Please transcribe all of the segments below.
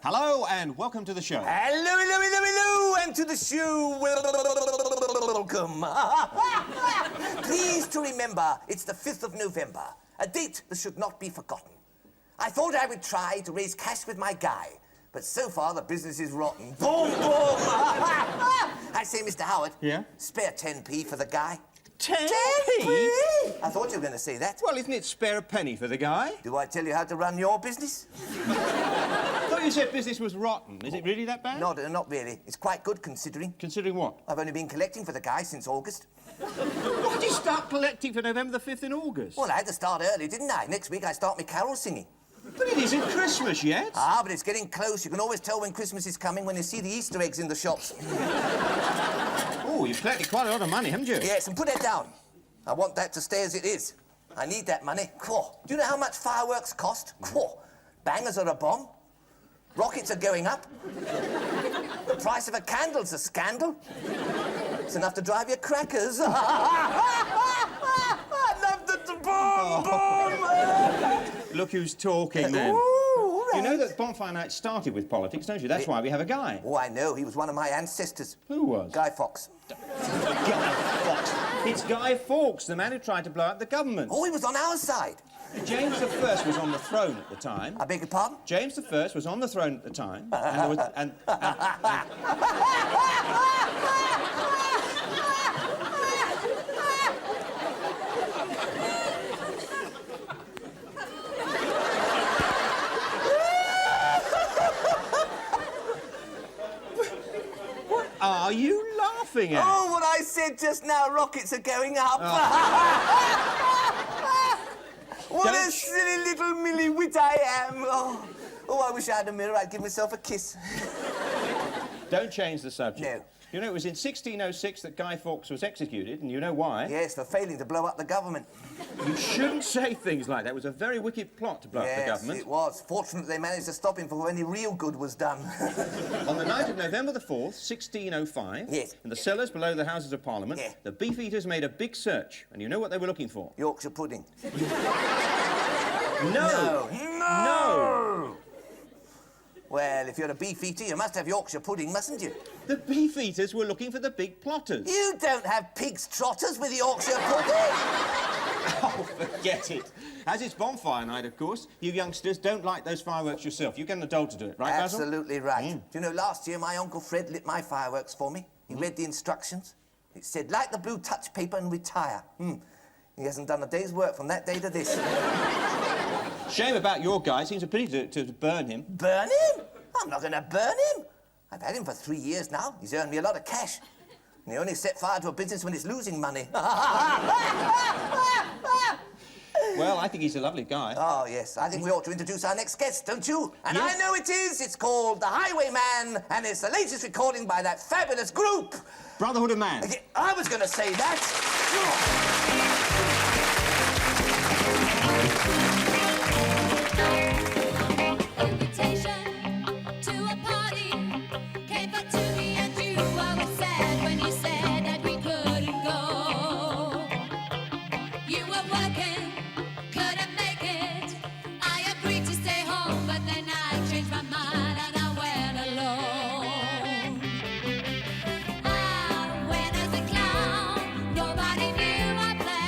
Hello and welcome to the show. Hello, and to the show. Welcome. Please to remember, it's the 5th of November, a date that should not be forgotten. I thought I would try to raise cash with my guy, but so far the business is rotten. Boom, boom. I say, Mr. Howard. Yeah? Spare 10p for the guy. 10p? I thought you were going to say that. Well, isn't it spare a penny for the guy? Do I tell you how to run your business? I thought you said business was rotten. Is it really that bad? No, not really. It's quite good considering. Considering what? I've only been collecting for the guy since August. Why did you start collecting for November the 5th in August? Well, I had to start early, didn't I? Next week I start my carol singing. But it isn't Christmas yet. Ah, but it's getting close. You can always tell when Christmas is coming when you see the Easter eggs in the shops. Oh, you've collected quite a lot of money, haven't you? Yes, and put that down. I want that to stay as it is. I need that money. Quah. Do you know how much fireworks cost? Quah. Bangers are a bomb. Rockets are going up. The price of a candle's a scandal. It's enough to drive your crackers. I love the boom, boom. Look who's talking then. Ooh, right. You know that Bonfire Night started with politics, don't you? That's why we have a guy. Oh, I know. He was one of my ancestors. Who was? Guy Fawkes. Guy Fawkes. It's Guy Fawkes, the man who tried to blow up the government. Oh, he was on our side. James I was on the throne at the time. I beg your pardon? James I was on the throne at the time, and there was... What are you laughing at? Oh, what I said just now, rockets are going up. What a silly little milli-wit I am. Oh, I wish I had a mirror. I'd give myself a kiss. Don't change the subject. No. You know, it was in 1606 that Guy Fawkes was executed, and you know why? Yes, for failing to blow up the government. You shouldn't say things like that. It was a very wicked plot to blow up the government. Yes, it was. Fortunately, they managed to stop him before any real good was done. On the night of November the 4th, 1605, yes, in the cellars below the Houses of Parliament, the Beefeaters made a big search, and you know what they were looking for? Yorkshire pudding. No! No! Well, if you're a beefeater, you must have Yorkshire pudding, mustn't you? The Beefeaters were looking for the big plotters. You don't have pig's trotters with Yorkshire pudding! Oh, forget it. As it's bonfire night, of course, you youngsters don't light those fireworks yourself. You get an adult to do it, right, Basil? Absolutely right. Do you know, last year my Uncle Fred lit my fireworks for me. He read the instructions. It said, light the blue touch paper and retire. He hasn't done a day's work from that day to this. Shame about your guy. It seems a pity to burn him. Burn him? I'm not going to burn him. I've had him for 3 years now. He's earned me a lot of cash. And he only set fire to a business when it's losing money. Well, I think he's a lovely guy. Oh, yes. I think we ought to introduce our next guest, don't you? And yes. I know it is. It's called The Highwayman, and it's the latest recording by that fabulous group. Brotherhood of Man. I was going to say that. Nobody knew my plan.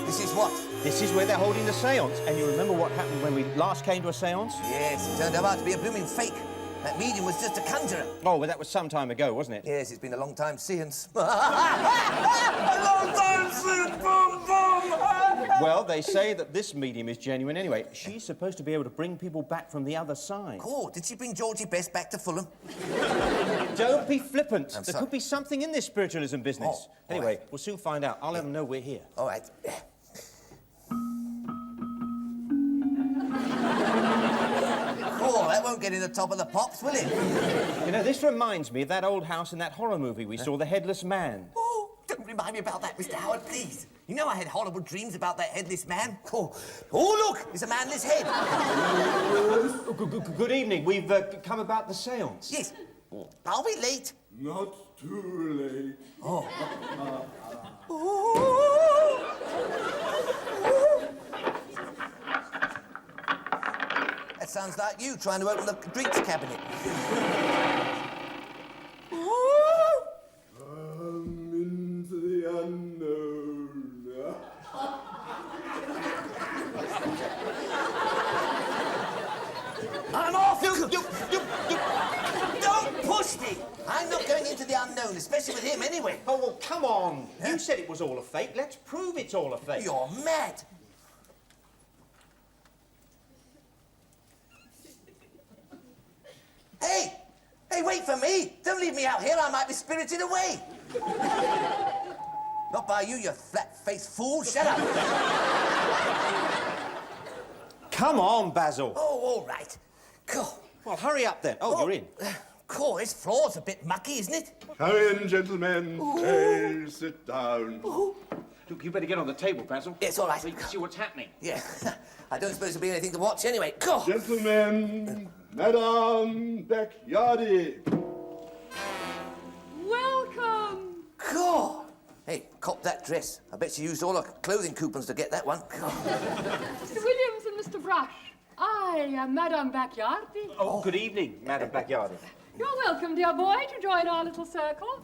This is what? This is where they're holding the séance. And you remember what happened when we last came to a séance? Yes, it turned out to be a blooming fake. That medium was just a conjurer. Oh, well, that was some time ago, wasn't it? Yes, it's been a long time since. A long time since! Boom, boom! Well, they say that this medium is genuine anyway. She's supposed to be able to bring people back from the other side. Oh, did she bring Georgie Best back to Fulham? Don't be flippant. There sorry. could be something in this spiritualism business. Oh, anyway, right. we'll soon find out. I'll let them know we're here. All right. Oh, that won't get in the top of the pops, will it? You know, this reminds me of that old house in that horror movie we saw, The Headless Man. Oh, don't remind me about that, Mr. Howard, please. You know I had horrible dreams about that headless man. Oh, look, it's a manless head. Good evening. We've come about the séance. Yes. Are we late? Not too late. Oh. That sounds like you trying to open the drinks cabinet. Into the unknown. I'm off! Don't push me! I'm not going into the unknown, especially with him anyway. Oh, well, come on. You said it was all a fake. Let's prove it's all a fake. You're mad. Hey! Hey, wait for me! Don't leave me out here, I might be spirited away. Not by you, you flat-faced fool. Shut up. Come on, Basil. Oh, all right. Cool. Well, hurry up then. Oh, you're in. Cool, this floor's a bit mucky, isn't it? Hurry in, gentlemen. Hey, sit down. Look, you better get on the table, Basil. Yes, all right. So you can see what's happening. Yeah. I don't suppose there'll be anything to watch anyway. Cool. Gentlemen, Madame Backyardy. Welcome! Cool. Hey, cop that dress. I bet she used all her clothing coupons to get that one. Mr. Williams and Mr. Brush. I am Madame Backyardy. Oh, good evening, Madame Backyardy. You're welcome, dear boy, to join our little circle.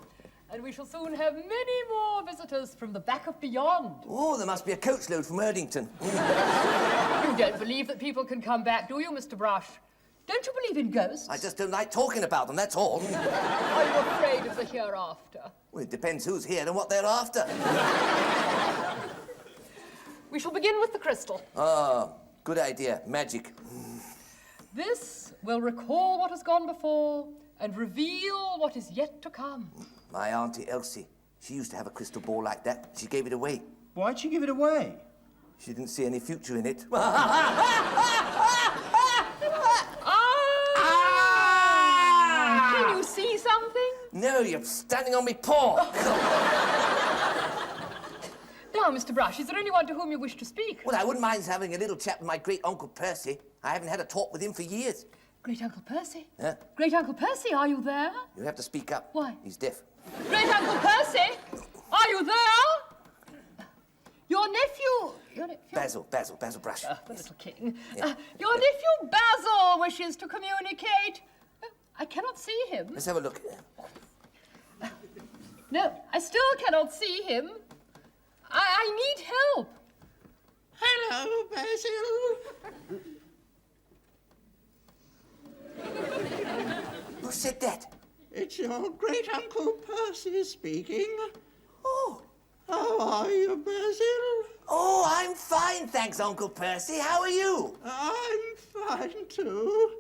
And we shall soon have many more visitors from the back of beyond. Oh, there must be a coachload from Erdington. You don't believe that people can come back, do you, Mr. Brush? Don't you believe in ghosts? I just don't like talking about them, that's all. Are you afraid of the hereafter? Well, it depends who's here and what they're after. We shall begin with the crystal. Ah, good idea. Magic. This will recall what has gone before and reveal what is yet to come. My Auntie Elsie, she used to have a crystal ball like that. She gave it away. Why'd she give it away? She didn't see any future in it. Can you see something? No, you're standing on me paw. Now, Mr. Brush, is there anyone to whom you wish to speak? Well, I wouldn't mind having a little chat with my great-uncle Percy. I haven't had a talk with him for years. Great-uncle Percy? Huh? Great-uncle Percy, are you there? You have to speak up. Why? He's deaf. Great-uncle Percy? Are you there? Your nephew... Basil Brush. The little king. Your nephew Basil wishes to communicate. I cannot see him. Let's have a look. No, I still cannot see him. I need help. Hello, Basil. Who said that? It's your great-uncle Percy speaking. Oh. How are you, Basil? Oh, I'm fine, thanks, Uncle Percy. How are you? I'm fine, too.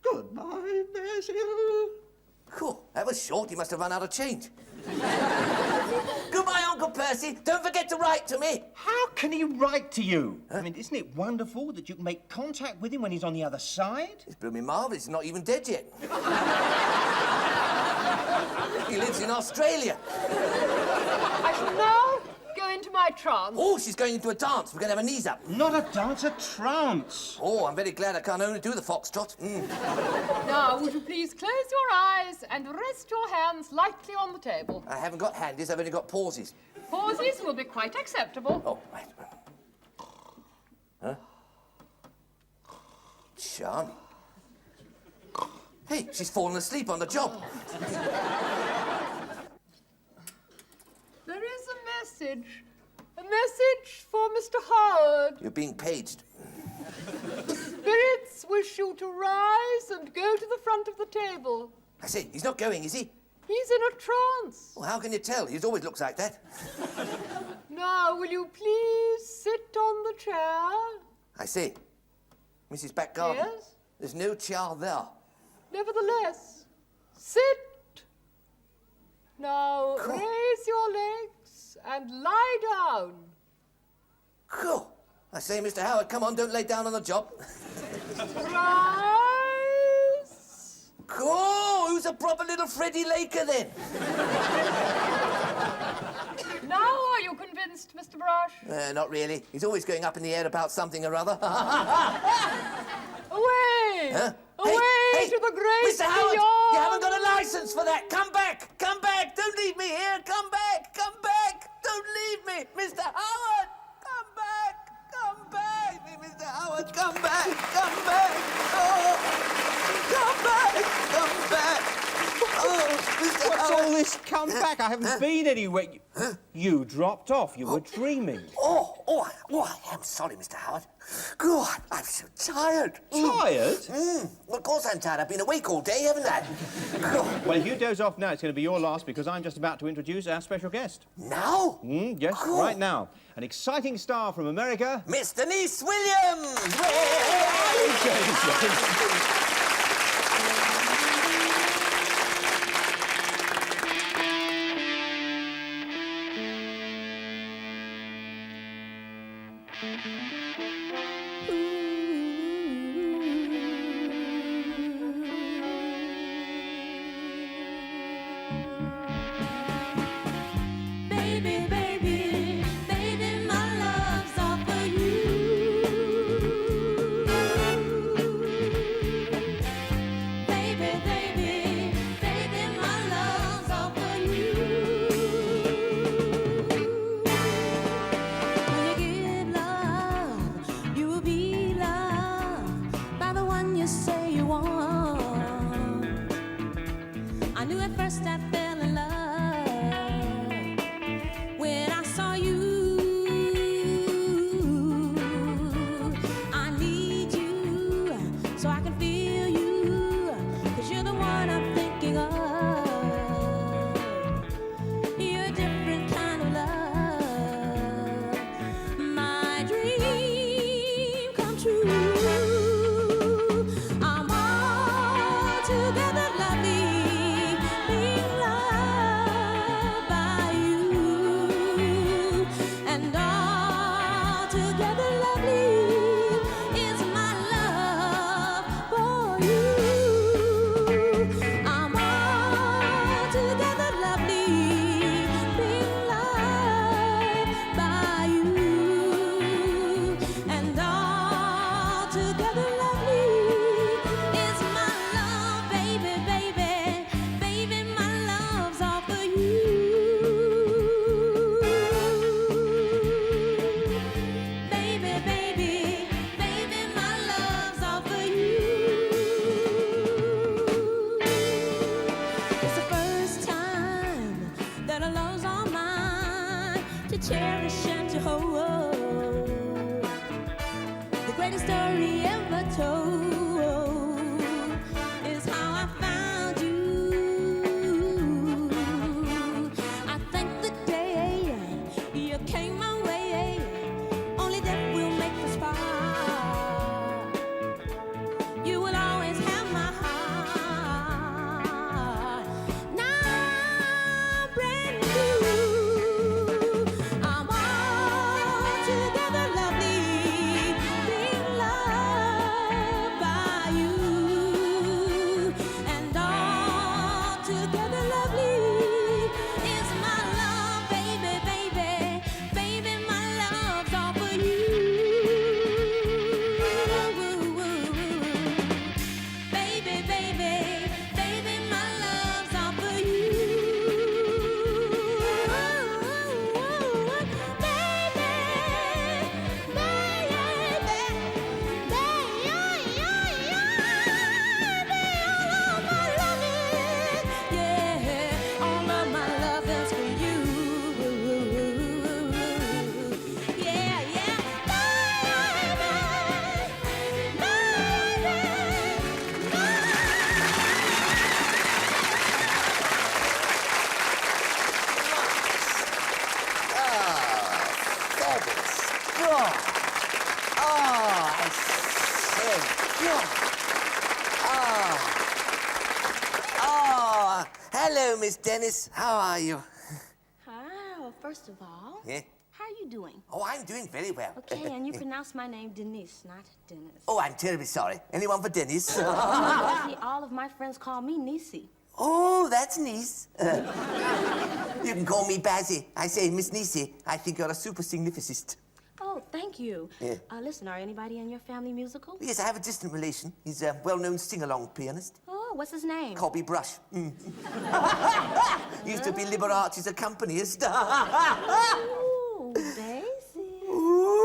Goodbye, Basil. Cool. That was short. He must have run out of change. Goodbye, Uncle Percy. Don't forget to write to me. How can he write to you? I mean, isn't it wonderful that you can make contact with him when he's on the other side? It's blooming marvellous. He's not even dead yet. He lives in Australia. I shall now go into my trance. Oh, she's going into a dance. We're going to have her knees up. Not a dance, a trance. Oh, I'm very glad I can't only do the foxtrot. Now, would you please close your eyes and rest your hands lightly on the table? I haven't got handies. I've only got pauses. Pauses will be quite acceptable. Oh, right. Huh? Charming. Hey, she's fallen asleep on the job. There is a message You're being paged. Spirits wish you to rise and go to the front of the table. I say, he's not going, is he? He's in a trance. Well, how can you tell? He always looks like that. Now, will you please sit on the chair? I see. Mrs. Backgarden. Yes? There's no chair there. Nevertheless, sit. Now, Cool. raise your legs and lie down. Cool. I say, Mr. Howard, come on, don't lay down on the job. Rise. Cool. Who's a proper little Freddie Laker then? Now, are you convinced, Mr. Brush? Not really. He's always going up in the air about something or other. Away! Huh? Away to the great Mr. Howard, beyond! you haven't got a license for that. Come back. Come back. Don't leave me here. Come back. Come back. Don't leave me. Mr. Howard, come back. Come back. Mr. Howard, come back. Come back. Oh, come back. Come back. Oh, Mr. What's Howard. all this come back? I haven't been anywhere. You dropped off. You were dreaming. Oh, I am sorry, Mr. Howard. God, I'm so tired. Tired? Well, of course I'm tired. I've been awake all day, haven't I? God. Well, if you doze off now, it's going to be your last because I'm just about to introduce our special guest. Now? Yes, Cool. right now. An exciting star from America. Miss Deniece Williams! Baby, baby, baby, my love's all for you. Baby, baby, baby, my love's all for you. When you give love, you will be loved by the one you say you want. I knew at first I fell in love when I saw you. I need you so I can feel you, 'cause you're the one I'm thinking of. You're a different kind of love, my dream come true. I'm altogether lovely, being loved by you, and altogether lovely is my love for you. I'm altogether lovely, being loved by you, and altogether lovely is my love, baby, baby, baby, my love's all for you. Baby, baby, baby, my love's all for you. It's the first time that our love's all mine, to cherish and to hold. The greatest story ever told is how I found you. I thank the day you came my way. Only that will make the spark. You will always have my heart. Now brand new. I'm altogether lovely, being loved by God. Oh, I said, God. Oh, hello, Miss Deniece. How are you? Oh, first of all, Yeah? how are you doing? Oh, I'm doing very well. Okay, and you pronounce my name Deniece, not Dennis. Oh, I'm terribly sorry. Anyone for Deniece? See, all of my friends call me Niecy. Oh, that's nice. You can call me Basil. I say, Miss Niecy, I think you're a super significist. Oh, thank you. Yeah. Listen, are anybody in your family musical? Yes, I have a distant relation. He's a well-known sing-along pianist. Oh, what's his name? Cobby Brush. Used to be Liberace's accompanist. Ooh, Daisy. Ooh.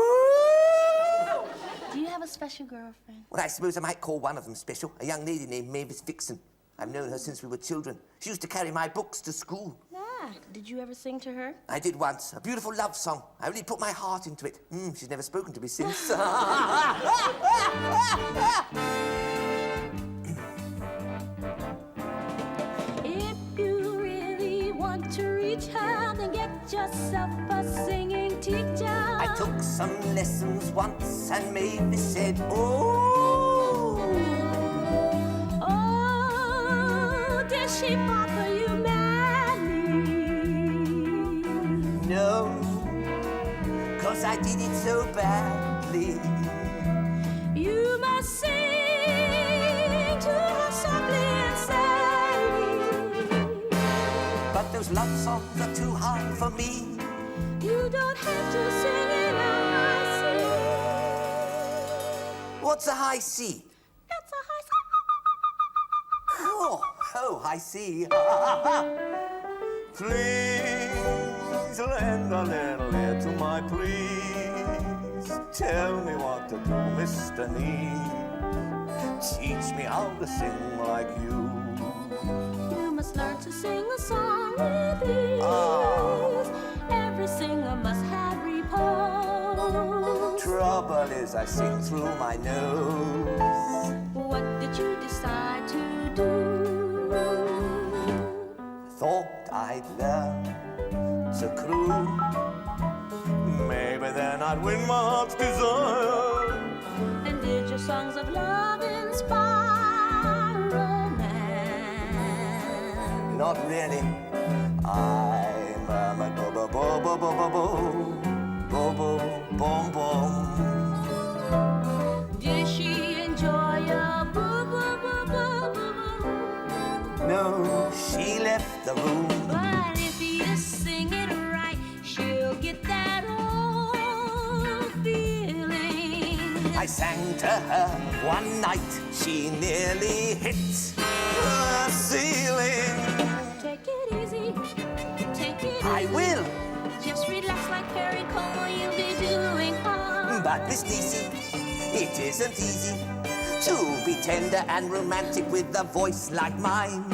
Do you have a special girlfriend? Well, I suppose I might call one of them special. A young lady named Mavis Vixen. I've known her since we were children. She used to carry my books to school. Ah, did you ever sing to her? I did once. A beautiful love song. I really put my heart into it. She's never spoken to me since. If you really want to reach her, then get yourself a singing teacher. I took some lessons once and Mavis said, oh. Oh, did she bother you madly? No, 'cause I did it so badly. You must sing to her softly and sadly. But those love songs are too hard for me. You don't have to sing in a high C. What's a high C? That's a high C. Oh, I see. Please lend a little ear to my pleas. Tell me what to do, Mr. Nee. Teach me how to sing like you. You must learn to sing a song with ease. Every singer must have repose. Trouble is I sing through my nose. What did you decide to do? Thought I'd learn to croon. Maybe then I'd win my heart's desire. And did your songs of love inspire romance? Not really. I murmured bo bo bo bo bo bo bo bo bo bom bom. Did she enjoy your boo boo boo boo boo boo? No, she left the room. But if you sing it right, she'll get that old feeling. I sang to her one night. She nearly hit the ceiling. Take it easy, take it easy. I will. Just relax like Perry Como, you'll be doing fine. But Miss Niecy, it isn't easy to be tender and romantic with a voice like mine.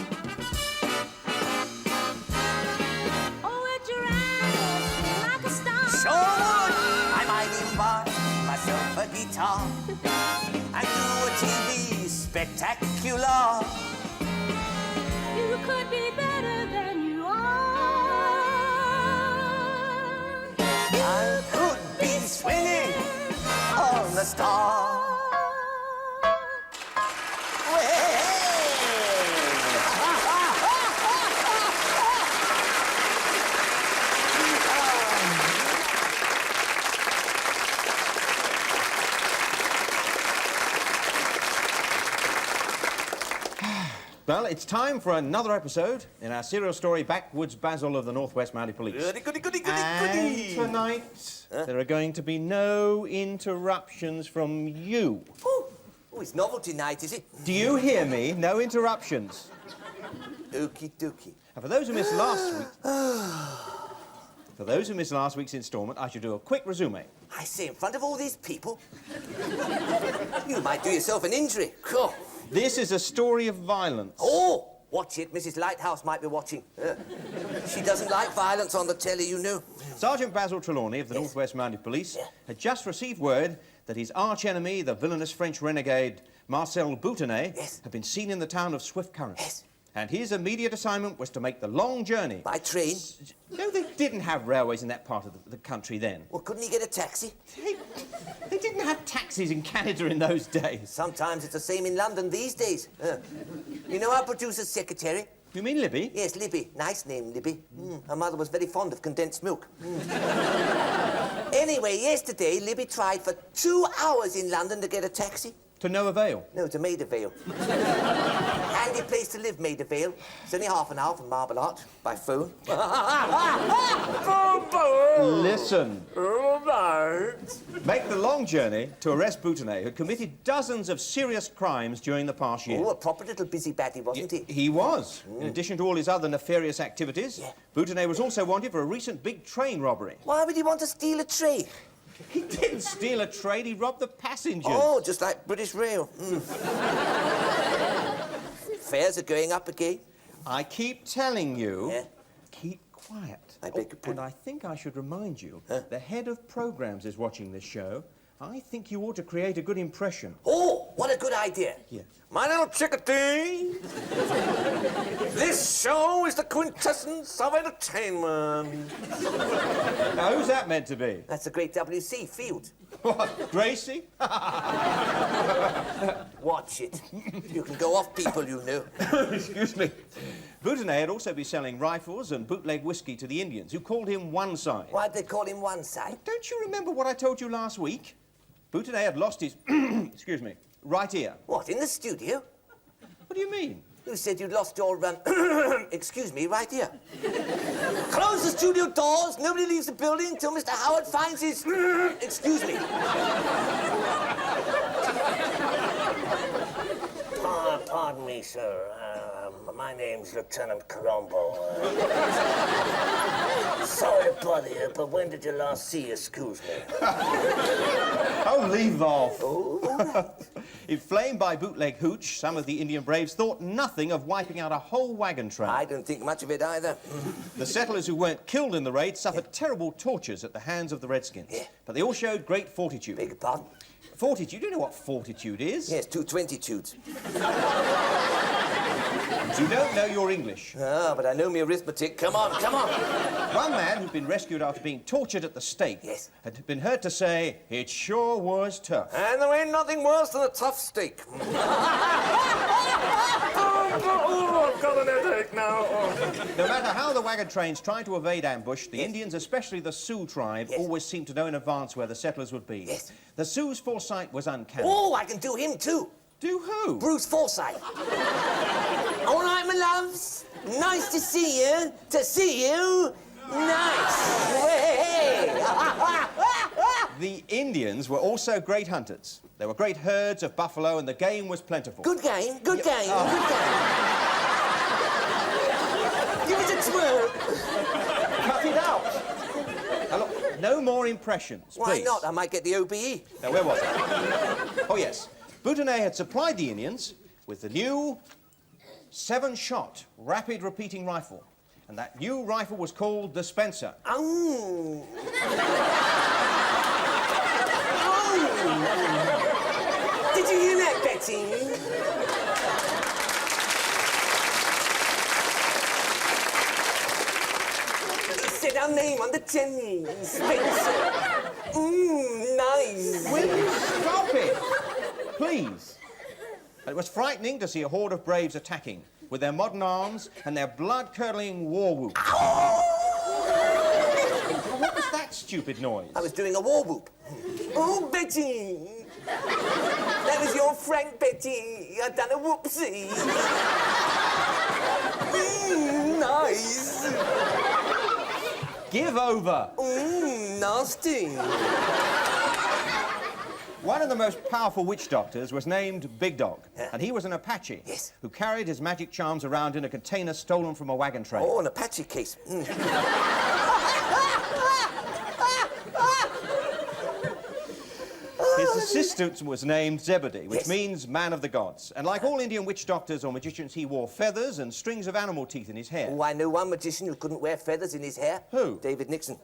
Oh, would you rather sing like a star? Sure would. I might even buy myself a guitar and do a TV spectacular. You could be better than you are. I could be swinging on the star. Well, it's time for another episode in our serial story, Backwoods Basil of the Northwest Mounted Police. Goody, goody, goody, goody, And goody. tonight, there are going to be no interruptions from you. Oh, it's novelty night, is it? Do you hear me? No interruptions. Okie dokie. And for those who missed last week's instalment, I should do a quick resume. I say, in front of all these people, you might do yourself an injury. Cool. This is a story of violence. Oh, watch it. Mrs. Lighthouse might be watching. She doesn't like violence on the telly, you know. Sergeant Basil Trelawney of the Northwest Mounted Police had just received word that his arch-enemy, the villainous French renegade Marcel Boutonnet, had been seen in the town of Swift Current. Yes. And his immediate assignment was to make the long journey. By train? No, they didn't have railways in that part of the country then. Well, couldn't he get a taxi? They didn't have taxis in Canada in those days. Sometimes it's the same in London these days. You know our producer's secretary? You mean Libby? Yes, Libby. Nice name, Libby. Her mother was very fond of condensed milk. Anyway, yesterday, Libby tried for 2 hours in London to get a taxi. To no avail. No, to Maida Vale. Handy place to live, Maida Vale. It's only half an hour from Marble Arch by phone. Listen. Make the long journey to arrest Boutonnet, who committed dozens of serious crimes during the past year. Oh, a proper little busybody, wasn't he? He was. In addition to all his other nefarious activities, Boutonnet was also wanted for a recent big train robbery. Why would he want to steal a train? He didn't steal a train, he robbed the passengers. Oh, just like British Rail. Fares are going up again. I keep telling you, Yeah? keep quiet. I beg your pardon. And I think I should remind you, the head of programs is watching this show. I think you ought to create a good impression. Oh, what a good idea. Yeah. My little chickadee. This show is the quintessence of entertainment. Now, who's that meant to be? That's the great W.C. Field. What, Gracie? Watch it. You can go off people you know. Excuse me. Boutonnet had also been selling rifles and bootleg whiskey to the Indians, who called him One Side. Why'd they call him One Side? Don't you remember what I told you last week? Boutonnet had lost his, excuse me, right ear. What, in the studio? What do you mean? You said you'd lost your, excuse me, right here. Close the studio doors. Nobody leaves the building until Mr. Howard finds his, excuse me. Pardon me, sir. My name's Lieutenant Colombo. Sorry to bother you, but when did you last see, excuse me? Oh, leave off. Oh, all right. Inflamed by bootleg hooch, some of the Indian braves thought nothing of wiping out a whole wagon train. I don't think much of it either. The settlers who weren't killed in the raid suffered terrible tortures at the hands of the Redskins. Yeah. But they all showed great fortitude. Beg your pardon? Fortitude? You know what fortitude is? Yes, 220-tudes. You don't know your English. Ah, but I know me arithmetic. Come on, come on. One man who'd been rescued after being tortured at the stake had been heard to say, "It sure was tough." And there ain't nothing worse than a tough steak. Oh, I've got an headache now. No matter how the wagon trains tried to evade ambush, the Indians, especially the Sioux tribe, always seemed to know in advance where the settlers would be. Yes. The Sioux' foresight was uncanny. Oh, I can do him too. Do who? Bruce Forsyth. All right, my loves. Nice to see you. To see you. Nice. Hey. The Indians were also great hunters. There were great herds of buffalo and the game was plentiful. Good game, good game, good game. Give it a twirl. Cut it out! Now look, no more impressions, Why please. not? I might get the OBE. Now, where was I? Oh, yes. Boutonnet had supplied the Indians with the new 7-shot rapid repeating rifle. And that new rifle was called the Spencer. Oh. Did you hear that, Betty? It said our name on the tin. Spencer. Nice. Will you stop it? Please. It was frightening to see a horde of braves attacking with their modern arms and their blood-curdling war whoop. What was that stupid noise? I was doing a war whoop. Oh, Betty. That was your Frank, Betty. I done a whoopsie. Nice. Give over. Nasty. One of the most powerful witch doctors was named Big Dog, and he was an Apache who carried his magic charms around in a container stolen from a wagon train. Oh, an Apache case. His assistant was named Zebedee, which means man of the gods. And like all Indian witch doctors or magicians, he wore feathers and strings of animal teeth in his hair. Oh, I know one magician who couldn't wear feathers in his hair. Who? David Nixon.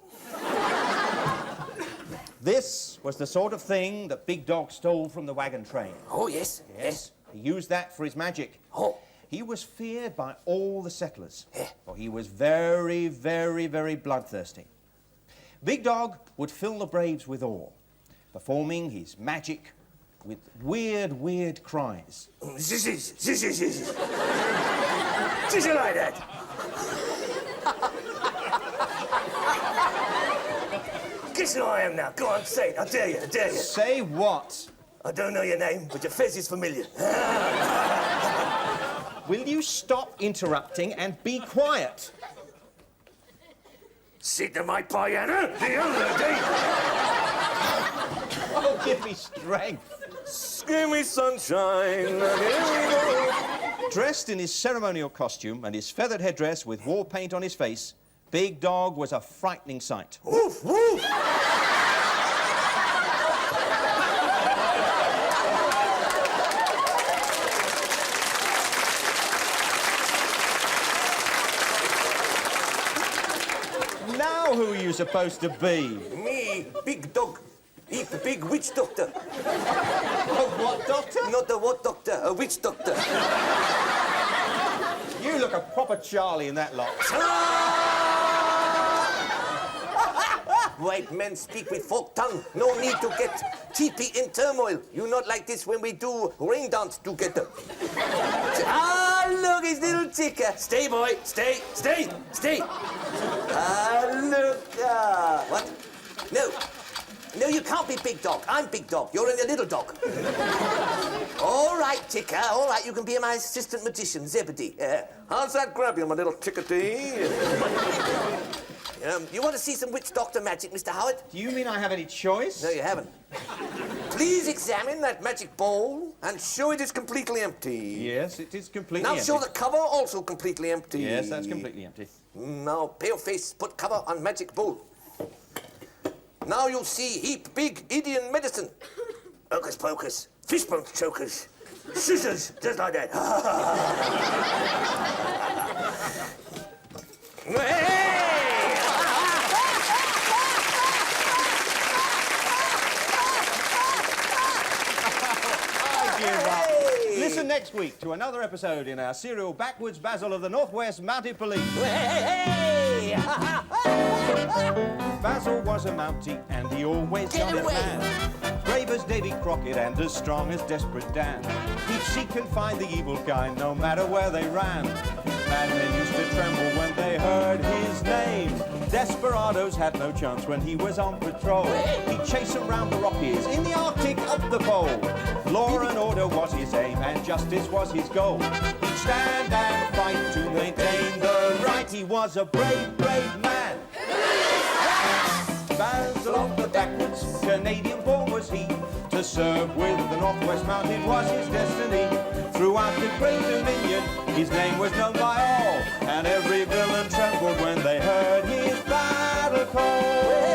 This was the sort of thing that Big Dog stole from the wagon train. Oh, yes. Yes. He used that for his magic. Oh. he was feared by all the settlers, for he was very, very, very bloodthirsty. Big Dog would fill the braves with awe, performing his magic with weird, weird cries. This is like that. Guess who I am now? Go on, say it. I dare you, I dare you. Say what? I don't know your name, but your face is familiar. Will you stop interrupting and be quiet? Sit to my piano the other day. Oh, give me strength. Give me sunshine. Here we go. Dressed in his ceremonial costume and his feathered headdress with war paint on his face, Big Dog was a frightening sight. Woof, woof. Now who are you supposed to be? Me, Big Dog. He's the big witch doctor. A what doctor? Not a what doctor, a witch doctor. You look a proper Charlie in that lot. White men speak with forked tongue. No need to get teepee in turmoil. You not like this when we do rain dance together. Ah, look, his little ticker. Stay, boy. Stay, stay, stay. Ah, look. What? No. No, you can't be Big Dog. I'm Big Dog. You're in the little dog. All right, Ticker. All right, you can be my assistant magician, Zebedee. How's that grab you, my little tickety? You want to see some witch doctor magic, Mr. Howard? Do you mean I have any choice? No, you haven't. Please examine that magic bowl and show it is completely empty. Yes, it is completely Now empty. show the cover also completely empty. Yes, that's completely empty. Now, pale face, put cover on magic bowl. Now you'll see heap big Indian medicine. Hocus pocus, fishbone chokers, scissors, just like that. Hey! I give up. Listen next week to another episode in our serial Backwards Basil of the Northwest Mounted Police. Hey! Basil was a Mountie and he always Get got it away. man. Brave as Davy Crockett and as strong as desperate Dan. He'd seek and find the evil kind no matter where they ran. Madmen used to tremble when they heard his name. Desperados had no chance when he was on patrol. He'd chase them round the Rockies in the Arctic up the pole. Law and order was his aim and justice was his goal. He'd stand and fight to maintain the right. He was a brave, brave man. Basil of the backwoods, Canadian born was he. To serve with the Northwest Mounted was his destiny. Throughout the great dominion, his name was known by all. And every villain trembled when they heard his battle call.